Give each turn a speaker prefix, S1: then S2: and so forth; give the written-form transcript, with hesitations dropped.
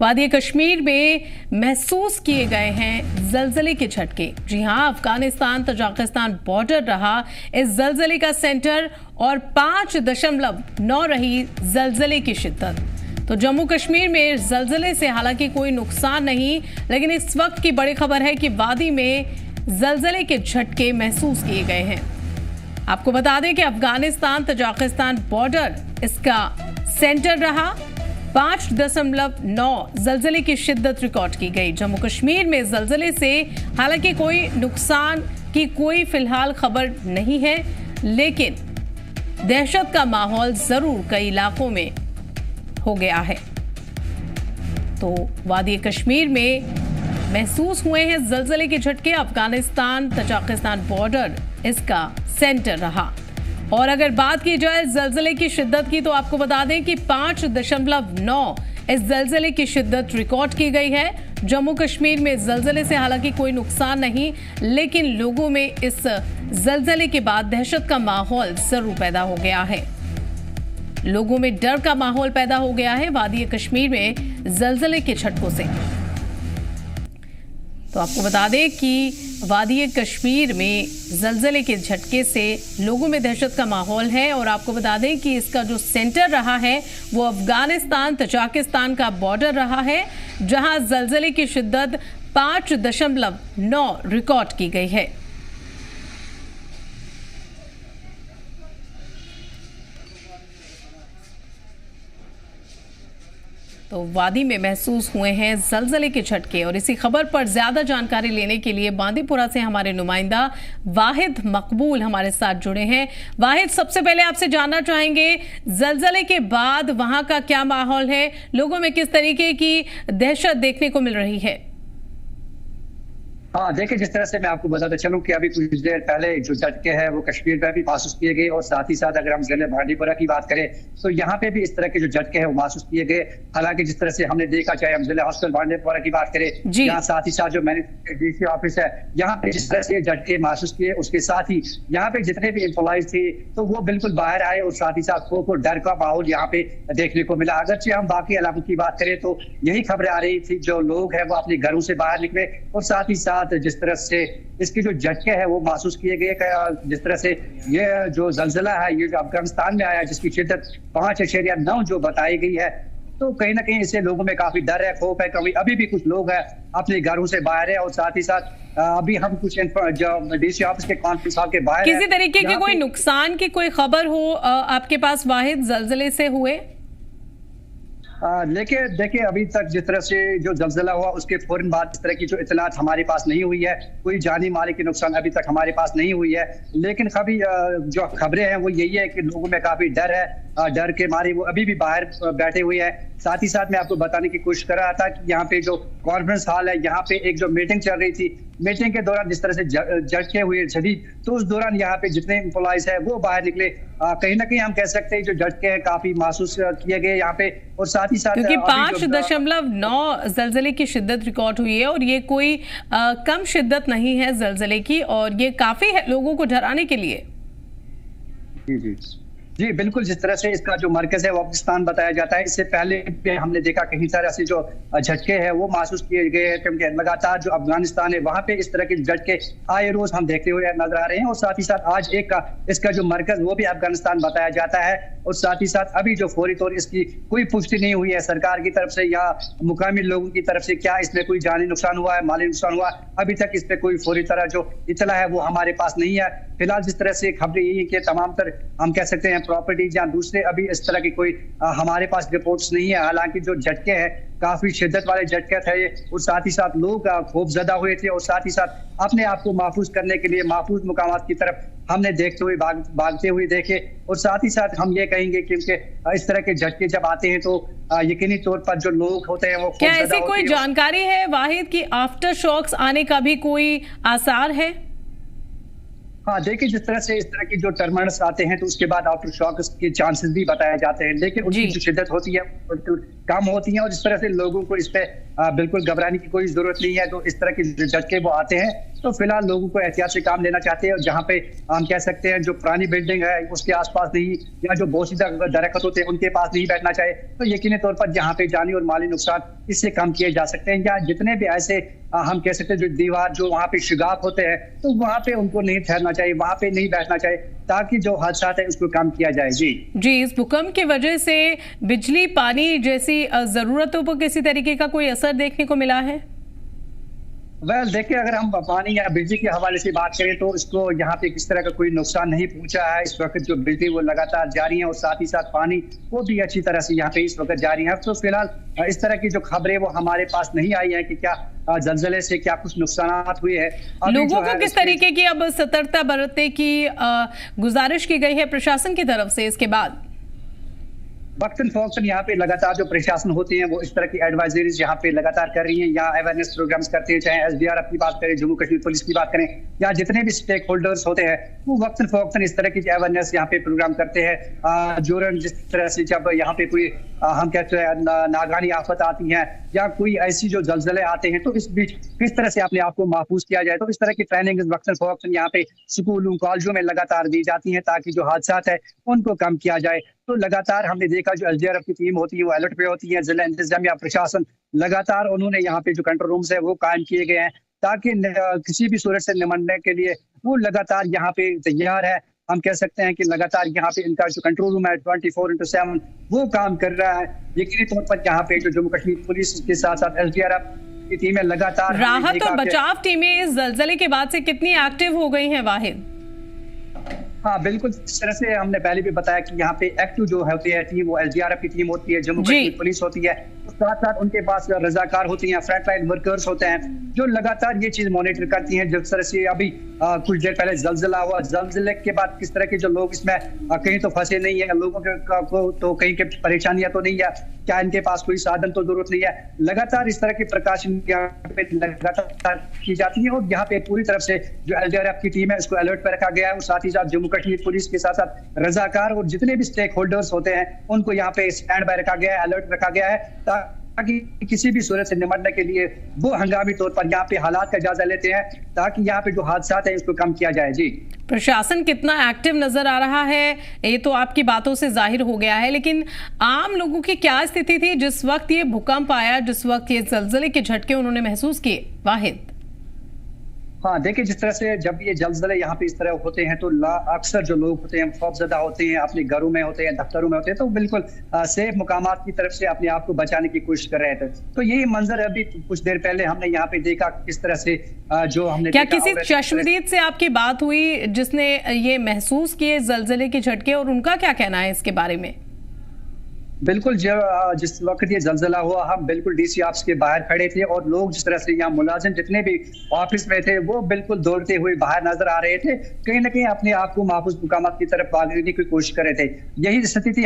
S1: वादी कश्मीर में महसूस किए गए हैं जलजले के झटके। जी हां, अफगानिस्तान तजाकिस्तान बॉर्डर रहा इस जलजले का सेंटर और 5.9 रही जलजले की शिद्दत। तो जम्मू कश्मीर में जलजले से हालांकि कोई नुकसान नहीं, लेकिन इस वक्त की बड़ी खबर है कि वादी में जलजले के झटके महसूस किए गए हैं। आपको बता दें कि अफगानिस्तान तजाकिस्तान बॉर्डर इसका सेंटर रहा। 5.9 जलजले की शिद्दत रिकॉर्ड की गई। जम्मू कश्मीर में जलजले से हालांकि कोई नुकसान की कोई फिलहाल खबर नहीं है, लेकिन दहशत का माहौल जरूर कई इलाकों में हो गया है। तो वादी कश्मीर में महसूस हुए हैं जलजले के झटके। अफगानिस्तान तजाकिस्तान बॉर्डर इसका सेंटर रहा। और अगर बात की जाए जलजले की शिद्दत की, तो आपको बता दें कि 5.9 इस जलजले की शिद्दत रिकॉर्ड की गई है। जम्मू कश्मीर में जलजले से हालांकि कोई नुकसान नहीं, लेकिन लोगों में इस जलजले के बाद दहशत का माहौल जरूर पैदा हो गया है। लोगों में डर का माहौल पैदा हो गया है वादी कश्मीर में जलजले के झटकों से। तो आपको बता दें कि वादी कश्मीर में जलजले के झटके से लोगों में दहशत का माहौल है। और आपको बता दें कि इसका जो सेंटर रहा है वो अफगानिस्तान तजाकिस्तान का बॉर्डर रहा है, जहां जलजले की शिद्दत 5.9 रिकॉर्ड की गई है। तो वादी में महसूस हुए हैं जलजले के झटके। और इसी खबर पर ज्यादा जानकारी लेने के लिए बांदीपुरा से हमारे नुमाइंदा वाहिद मकबूल हमारे साथ जुड़े हैं। वाहिद, सबसे पहले आपसे जानना चाहेंगे, जलजले के बाद वहां का क्या माहौल है, लोगों में किस तरीके की दहशत देखने को मिल रही है?
S2: हाँ, देखिए, जिस तरह से मैं आपको बताता चलूं कि अभी कुछ देर पहले जो झटके हैं वो कश्मीर में भी महसूस किए गए, और साथ ही साथ अगर हम जिले बांदीपुरा की बात करें तो यहाँ पे भी इस तरह के जो झटके हैं वो महसूस किए गए। हालांकि जिस तरह से हमने देखा, चाहे हम जिले हॉस्पिटल बांदीपुरा की बात करें, यहाँ साथ ही साथ जो डीसी ऑफिस है, यहाँ पे जिस तरह से झटके महसूस किए, उसके साथ ही यहाँ पे जितने भी एम्प्लॉइज थे तो वो बिल्कुल बाहर आए, और साथ ही साथ खौफ और डर का माहौल यहाँ पे देखने को मिला। अगरचे हम बाकी इलाकों की बात करें तो यही खबरें आ रही थी, जो लोग हैं वो अपने घरों से बाहर निकले, और साथ ही साथ जिस तरह से इसके जो झटके हैं वो महसूस किए गए। जिस तरह से ये जो जलजला है ये जो अफगानिस्तान में आया, जिसकी शिद्दत 5.9 जो बताई गई है, तो कहीं ना कहीं इससे लोगों में काफी डर है, खौफ है। कभी अभी भी कुछ लोग हैं अपने घरों से बाहर है, और साथ ही साथ अभी हम कुछ जो डीसी ऑफिस के कॉन्फ्रेंस हॉल के बाहर
S1: किसी तरीके की कोई नुकसान की कोई खबर हो आपके पास वाहिद जलजले से हुए?
S2: लेकिन देखिए, अभी तक जिस तरह से जो जलजला हुआ उसके फौरन बाद इस तरह की जो इतलात हमारे पास नहीं हुई है, कोई जानी माली की नुकसान अभी तक हमारे पास नहीं हुई है। लेकिन अभी जो खबरें हैं वो यही है कि लोगों में काफी डर है, डर के मारे वो अभी भी बाहर बैठे हुए हैं। साथ ही साथ मैं आपको बताने की कोशिश कर रहा था कि यहाँ पे जो कॉन्फ्रेंस हॉल है, यहाँ पे एक जो मीटिंग चल रही थी, मीटिंग के दौरान जिस तरह से झटके हुए शदीद, तो उस दौरान यहाँ पे जितने एम्प्लॉइज है वो बाहर निकले। कहीं ना कहीं हम कह सकते हैं जो झटके हैं काफी महसूस किए गए यहाँ पे। और साथ ही साथ
S1: क्योंकि 5.9 जलजले की शिद्दत रिकॉर्ड हुई है, और ये कोई कम शिद्दत नहीं है जलजले की, और ये काफी है लोगों को डराने के लिए।
S2: जी बिल्कुल, जिस तरह से इसका जो मरकज है वो अफगानिस्तान बताया जाता है। इससे पहले भी हमने देखा कहीं सारे ऐसे जो झटके हैं वो महसूस किए गए, क्योंकि लगातार जो अफगानिस्तान है वहां पे इस तरह के झटके आए रोज हम देखते हुए नजर आ रहे हैं। और साथ ही साथ आज एक का इसका जो मरकज वो भी अफगानिस्तान बताया जाता है। और साथ ही साथ अभी जो फौरी तौर इसकी कोई पुष्टि नहीं हुई है सरकार की तरफ से या मुकामी लोगों की तरफ से, क्या इसमें कोई जानी नुकसान हुआ है, माली नुकसान हुआ, अभी तक इस पर कोई फौरी तरह जो इतला है वो हमारे पास नहीं है। फिलहाल जिस तरह से खबरें यही कि तमाम तर हम कह सकते हैं प्रॉपर्टीज या दूसरे अभी इस तरह की कोई हमारे पास रिपोर्ट्स नहीं है। हालांकि जो झटके हैं काफी शिद्दत वाले झटके थे, और साथ ही साथ लोग खौफजदा हुए थे, और साथ ही साथ अपने आप को महफूज करने के लिए महफूज मुकामात की तरफ हमने देखते हुए भागते हुए देखे। और साथ ही साथ हम ये कहेंगे क्योंकि इस तरह के झटके जब आते हैं तो यकीनी तौर पर जो लोग होते हैं वो
S1: क्या ऐसी कोई जानकारी है वाहिद की आफ्टर शॉक्स आने का भी कोई आसार है?
S2: हाँ, देखिए, जिस तरह से इस तरह की जो टर्मिनल्स आते हैं तो उसके बाद आफ्टर शॉक के चांसेस भी बताए जाते हैं, लेकिन उनकी जो शिद्दत होती है कम होती है। और इस तरह से लोगों को इस पे बिल्कुल घबराने की कोई जरूरत नहीं है। तो इस तरह के झटके वो आते हैं, तो फिलहाल लोगों को एहतियात से काम लेना चाहते हैं। और जहाँ पे हम कह सकते हैं जो पुरानी बिल्डिंग है उसके आसपास नहीं, या जो बोसीदा दरख्त होते हैं उनके पास नहीं बैठना चाहिए। तो यकीनी तौर पर जहाँ पे जानी और माली नुकसान इससे कम किए जा सकते हैं। या जितने भी ऐसे हम कह सकते हैं जो दीवार जो वहाँ पे शिगाफ होते हैं तो वहाँ पे उनको नहीं ठहरना चाहिए, वहाँ पे नहीं बैठना चाहिए, ताकि जो हादसा है उसको कम किया जाए। जी,
S1: इस भूकंप की वजह से बिजली पानी जैसी जरूरतों पर किसी तरीके का कोई असर देखने को मिला है?
S2: देखिए, अगर हम पानी या बिजली के हवाले से बात करें तो इसको यहाँ पे किस तरह का कोई नुकसान नहीं पहुंचा है। इस वक्त जो बिजली वो लगातार जारी है और साथ ही साथ पानी वो भी अच्छी तरह से यहाँ पे इस वक्त जारी है। तो फिलहाल इस तरह की जो खबरें वो हमारे पास नहीं आई है कि क्या जलजले से क्या कुछ नुकसान हुए हैं।
S1: लोगों को किस तरीके की अब सतर्कता बरतने की गुजारिश की गई है प्रशासन की तरफ से इसके बाद?
S2: वक्तन फौक्तन यहाँ पे लगातार जो प्रशासन होते हैं वो इस तरह की एडवाइजरीज यहाँ पे लगातार कर रही हैं। यहाँ अवेयरनेस प्रोग्राम्स करते हैं, चाहे SDRF की बात करें, जम्मू कश्मीर पुलिस की बात करें, या जितने भी स्टेक होल्डर्स होते हैं वो वक्तन फौक्तन इस तरह की अवेयरनेस यहाँ पे प्रोग्राम करते हैं। जोरन जिस तरह से जब यहाँ पे कोई हम कहते हैं नागानी आफत आती है या कोई ऐसी जो जलजले आते हैं तो इस बीच किस तरह से अपने आप को महफूज किया जाए, तो इस तरह की ट्रेनिंग वक्तन फौक्तन यहाँ पे स्कूलों कॉलेजों में लगातार दी जाती है ताकि जो हादसा है उनको कम किया जाए। तो लगातार हमने देखा जो SDRF की टीम होती है वो अलर्ट पे होती है। जिला इंतजामिया प्रशासन लगातार उन्होंने यहाँ पे जो कंट्रोल रूम्स है वो कायम किए गए हैं ताकि किसी भी सूरत से निपटने के लिए वो लगातार यहाँ पे तैयार है। हम कह सकते हैं कि लगातार यहाँ पे इनका जो कंट्रोल रूम है 24/7 वो काम कर रहा है। यकीनी तौर पर यहाँ पे जो जम्मू कश्मीर पुलिस के साथ साथ SDRF की टीमें लगातार
S1: राहत और बचाव टीमें इस जलजले के बाद से कितनी एक्टिव हो गई हैं वाहिद?
S2: हाँ बिल्कुल, जिस तरह से हमने पहले भी बताया कि यहाँ पे एक्टिव जो होती है टीम वो SDRF की टीम होती है, जम्मू कश्मीर पुलिस होती है, साथ साथ उनके पास रजाकार होती हैं, फ्रंट लाइन वर्कर्स होते हैं जो लगातार ये चीज मॉनिटर करती हैं। जिस तरह से अभी कुछ देर पहले जलजिला हुआ, जलजिले के बाद किस तरह के जो लोग इसमें कहीं तो फंसे नहीं है, लोगों को तो कहीं के परेशानियां तो नहीं है, क्या इनके पास कोई साधन तो जरूरत नहीं है। लगातार इस तरह की प्रकाशन यहाँ पे लगातार की जाती है और यहाँ पे पूरी तरफ से जो SDRF की टीम है उसको अलर्ट पर रखा गया है। और साथ ही साथ जम्मू कश्मीर पुलिस के साथ साथ रजाकार और जितने भी स्टेक होल्डर्स होते हैं उनको यहाँ पे स्टैंड बाय रखा गया है, अलर्ट रखा गया है ताकि किसी भी सूरत से निपटने के लिए वो हंगामी तौर पर यहाँ पे हालात का जायजा लेते हैं ताकि यहाँ पे जो हादसा है उसको कम किया जाए। जी,
S1: प्रशासन कितना एक्टिव नजर आ रहा है ये तो आपकी बातों से जाहिर हो गया है, लेकिन आम लोगों की क्या स्थिति थी जिस वक्त ये भूकंप आया, जिस वक्त ये जलजले के झटके उन्होंने महसूस किए? वाहिद,
S2: हाँ देखिए, जिस तरह से जब ये जलजले यहाँ पे इस तरह होते हैं तो अक्सर जो लोग होते हैं खौफजदा होते हैं, अपने घरों में होते हैं, दफ्तरों में होते हैं, तो बिल्कुल सेफ मुकामात की तरफ से अपने आप को बचाने की कोशिश कर रहे थे। तो यही मंजर अभी कुछ देर पहले हमने यहाँ पे देखा किस तरह से जो हमने
S1: क्या किसी चश्मदीद से आपकी बात हुई जिसने ये महसूस किए जलजले के झटके, और उनका क्या कहना है इसके बारे में?
S2: बिल्कुल, जिस वक्त ये जलजला हुआ हम बिल्कुल DC ऑफिस के बाहर खड़े थे और लोग जिस तरह से यहाँ मुलाजिम जितने भी ऑफिस में थे वो बिल्कुल दौड़ते हुए बाहर नजर आ रहे थे, कहीं ना कहीं अपने आप को महफूज मुकामात की तरफ भागने की कोशिश कर रहे थे। यही स्थिति थी